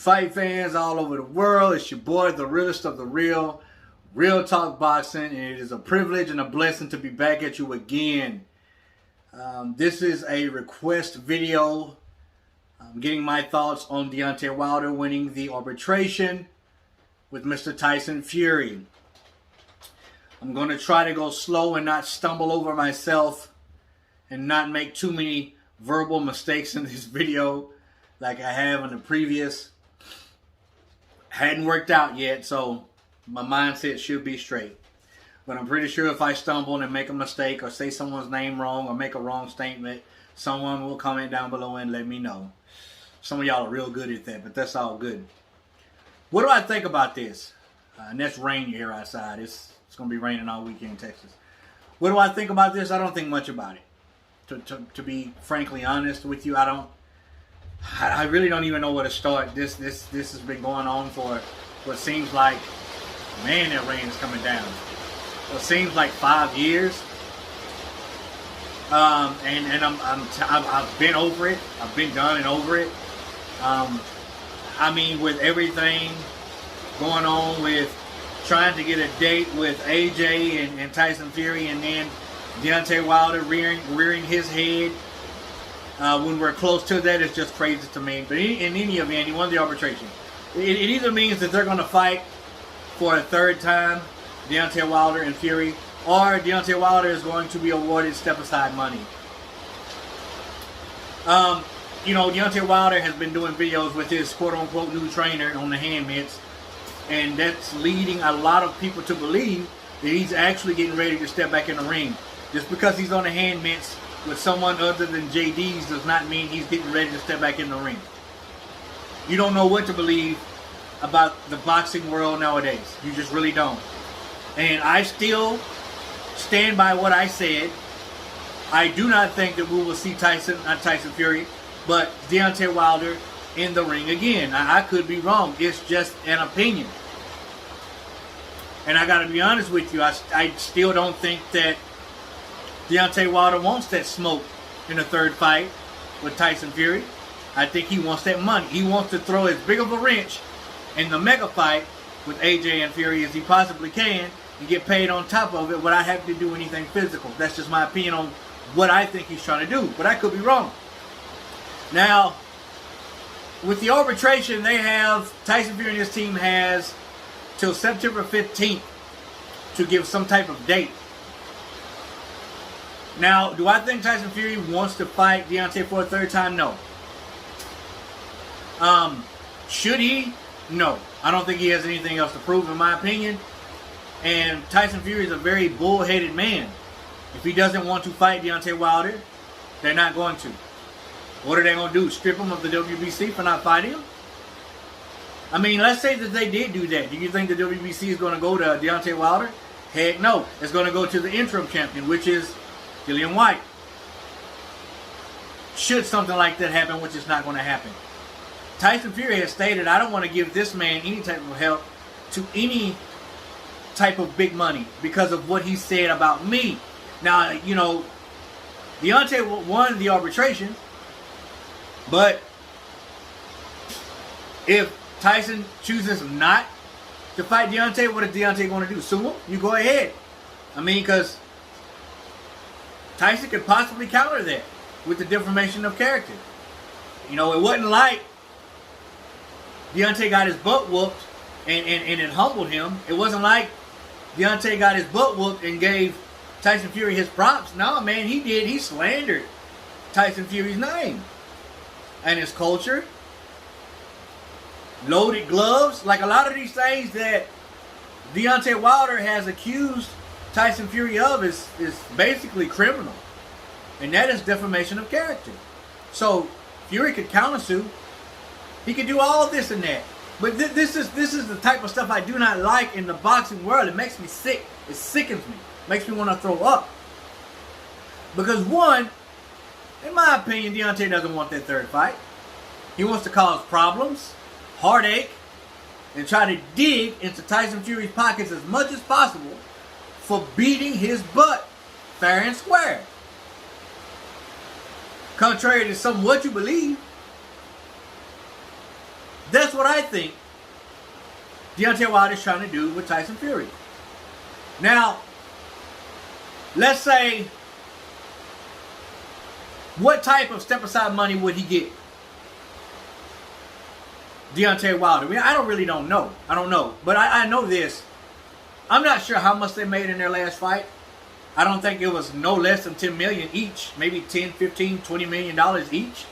Fight fans all over the world, it's your boy, the realest of the real, Real Talk Boxing, and it is a privilege and a blessing to be back at you again. This is a request video. I'm getting my thoughts on Deontay Wilder winning the arbitration with Mr. Tyson Fury. I'm going to try to go slow and not stumble over myself and not make too many verbal mistakes in this video like I have in the previous. Hadn't worked out yet, so my mindset should be straight. But I'm pretty sure if I stumble and make a mistake or say someone's name wrong or make a wrong statement, someone will comment down below and let me know. Some of y'all are real good at that, but that's all good. What do I think about this? And that's rain here outside. It's going to be raining all weekend in Texas. What do I think about this? I don't think much about it. To be frankly honest with you, I really don't even know where to start. This has been going on for what seems like, man, that rain is coming down. What seems like 5 years. And I've been over it. I've been done and over it. I mean, with everything going on with trying to get a date with AJ and Tyson Fury, and then Deontay Wilder rearing his head when we're close to that, is just crazy to me. But in any event, he won the arbitration. It either means that they're going to fight for a third time, Deontay Wilder and Fury, or Deontay Wilder is going to be awarded step-aside money. You know, Deontay Wilder has been doing videos with his quote-unquote new trainer on the hand mitts, and that's leading a lot of people to believe that he's actually getting ready to step back in the ring. Just because he's on the hand mitts with someone other than JD's does not mean he's getting ready to step back in the ring. You don't know what to believe about the boxing world nowadays. You just really don't. And I still stand by what I said. I do not think that we will see Tyson Fury, but Deontay Wilder in the ring again. I could be wrong. It's just an opinion. And I got to be honest with you, I still don't think that Deontay Wilder wants that smoke in the third fight with Tyson Fury. I think he wants that money. He wants to throw as big of a wrench in the mega fight with AJ and Fury as he possibly can and get paid on top of it without having to do anything physical. That's just my opinion on what I think he's trying to do, but I could be wrong. Now, with the arbitration, they have, Tyson Fury and his team has till September 15th to give some type of date. Now, do I think Tyson Fury wants to fight Deontay for a third time? No. Should he? No. I don't think he has anything else to prove, in my opinion. And Tyson Fury is a very bull-headed man. If he doesn't want to fight Deontay Wilder, they're not going to. What are they going to do? Strip him of the WBC for not fighting him? I mean, let's say that they did do that. Do you think the WBC is going to go to Deontay Wilder? Heck no. It's going to go to the interim champion, which is Dillian Whyte. Should something like that happen, which is not going to happen. Tyson Fury has stated, I don't want to give this man any type of help to any type of big money because of what he said about me. Now, you know, Deontay won the arbitration, but if Tyson chooses not to fight Deontay, what is Deontay going to do? Sue him? You go ahead. I mean, because Tyson could possibly counter that with the defamation of character. You know, it wasn't like Deontay got his butt whooped and it humbled him. It wasn't like Deontay got his butt whooped and gave Tyson Fury his props. No, man, he did. He slandered Tyson Fury's name and his culture. Loaded gloves. Like a lot of these things that Deontay Wilder has accused Tyson Fury of is basically criminal. And that is defamation of character. So Fury could countersue. He could do all this and that. But this is the type of stuff I do not like in the boxing world. It makes me sick. It sickens me. Makes me want to throw up. Because one, in my opinion, Deontay doesn't want that third fight. He wants to cause problems, heartache, and try to dig into Tyson Fury's pockets as much as possible for beating his butt fair and square. Contrary to what you believe, That's what I think Deontay Wilder is trying to do with Tyson Fury. Now, let's say, what type of step-aside money would he get? Deontay Wilder. I mean, I don't know. I don't know. But I know this. I'm not sure how much they made in their last fight. I don't think it was no less than $10 million each. Maybe $10, $15, $20 million each.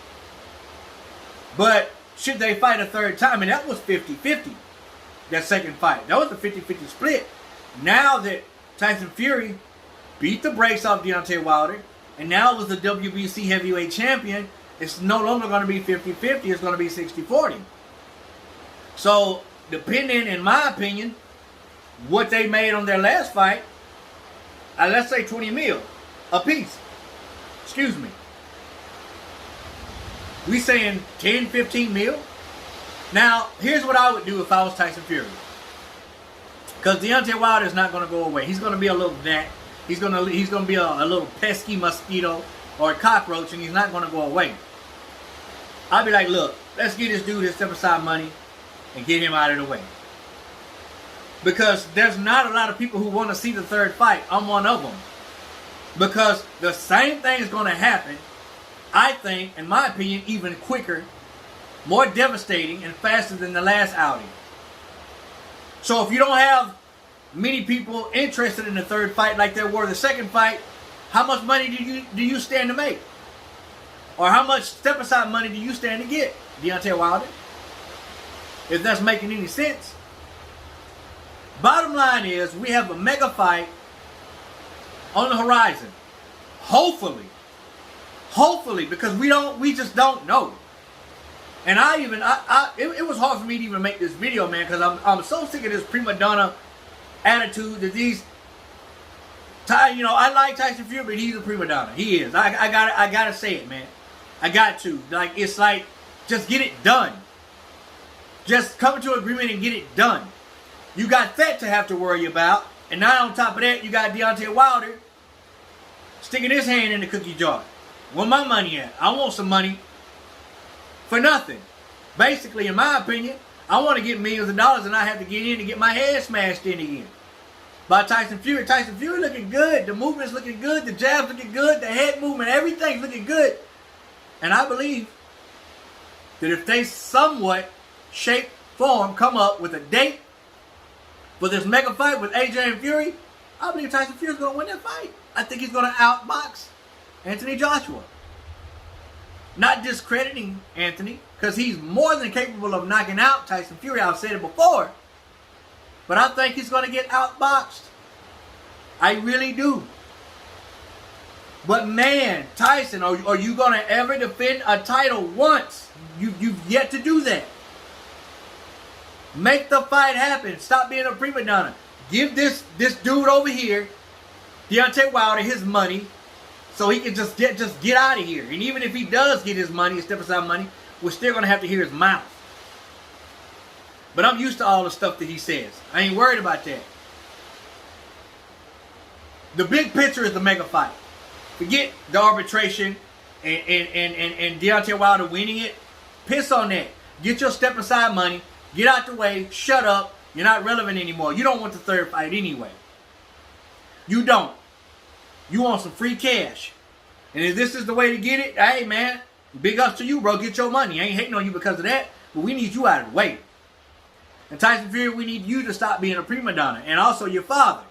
But should they fight a third time? And that was 50-50. That second fight. That was a 50-50 split. Now that Tyson Fury beat the brakes off Deontay Wilder, and now was the WBC heavyweight champion, it's no longer going to be 50-50. It's going to be 60-40. So, depending, in my opinion, what they made on their last fight, let's say 20 mil a piece. Excuse me. We saying 10, 15 mil. Now, here's what I would do if I was Tyson Fury. Because Deontay Wilder is not going to go away. He's going to be a little gnat. He's going to be a little pesky mosquito or a cockroach, and he's not going to go away. I'd be like, look, let's get this dude his step-aside money and get him out of the way. Because there's not a lot of people who want to see the third fight. I'm one of them. Because the same thing is going to happen, I think, in my opinion, even quicker, more devastating, and faster than the last outing. So if you don't have many people interested in the third fight like there were the second fight, how much money do you stand to make? Or how much step-aside money do you stand to get, Deontay Wilder? If that's making any sense. Bottom line is, we have a mega fight on the horizon. Hopefully, because we just don't know. And it was hard for me to even make this video, man, because I'm so sick of this prima donna attitude that I like Tyson Fury, but he's a prima donna. He is. I gotta say it, man. I got to. It's like, just get it done. Just come to an agreement and get it done. You got that to have to worry about. And now on top of that, you got Deontay Wilder sticking his hand in the cookie jar. Where my money at? I want some money for nothing. Basically, in my opinion, I want to get millions of dollars and I have to get in and get my head smashed in again. By Tyson Fury. Tyson Fury looking good. The movement's looking good. The jab's looking good. The head movement, everything's looking good. And I believe that if they somewhat, shape, form, come up with a date for this mega fight with AJ and Fury, I believe Tyson Fury's going to win that fight. I think he's going to outbox Anthony Joshua. Not discrediting Anthony, because he's more than capable of knocking out Tyson Fury. I've said it before. But I think he's going to get outboxed. I really do. But man, Tyson, are you going to ever defend a title once? You've yet to do that. Make the fight happen. Stop being a prima donna. Give this dude over here, Deontay Wilder, his money, so he can just get out of here. And even if he does get his money, his step-aside money, we're still going to have to hear his mouth. But I'm used to all the stuff that he says. I ain't worried about that. The big picture is the mega fight. Forget the arbitration and Deontay Wilder winning it. Piss on that. Get your step-aside money. Get out the way. Shut up. You're not relevant anymore. You don't want the third fight anyway. You don't. You want some free cash. And if this is the way to get it, hey, man, big ups to you, bro. Get your money. I ain't hating on you because of that, but we need you out of the way. And Tyson Fury, we need you to stop being a prima donna. And also your father.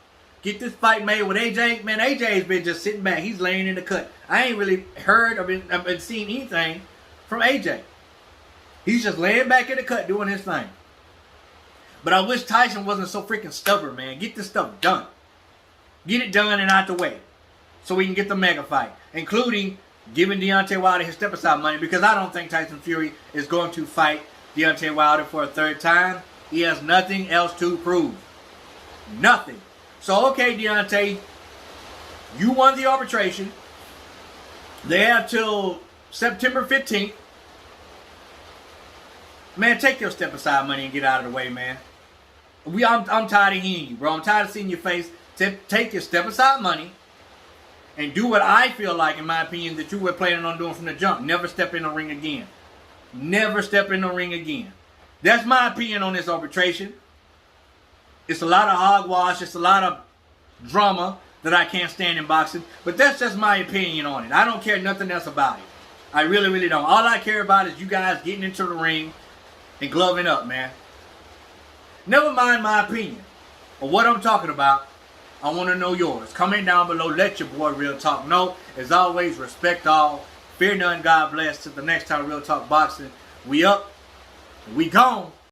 Get this fight made with AJ. Man, AJ's been just sitting back. He's laying in the cut. I ain't really heard or been seeing anything from AJ. He's just laying back in the cut doing his thing. But I wish Tyson wasn't so freaking stubborn, man. Get this stuff done. Get it done and out the way. So we can get the mega fight. Including giving Deontay Wilder his step-aside money. Because I don't think Tyson Fury is going to fight Deontay Wilder for a third time. He has nothing else to prove. Nothing. So, okay, Deontay. You won the arbitration. They have till September 15th. Man, take your step-aside money and get out of the way, man. I'm tired of hearing you, bro. I'm tired of seeing your face. Take your step-aside money and do what I feel like, in my opinion, that you were planning on doing from the jump. Never step in the ring again. Never step in the ring again. That's my opinion on this arbitration. It's a lot of hogwash. It's a lot of drama that I can't stand in boxing. But that's just my opinion on it. I don't care nothing else about it. I really, really don't. All I care about is you guys getting into the ring and gloving up, man. Never mind my opinion or what I'm talking about. I want to know yours. Comment down below. Let your boy Real Talk know. As always, respect all. Fear none. God bless. Till the next time, Real Talk Boxing. We up. We gone.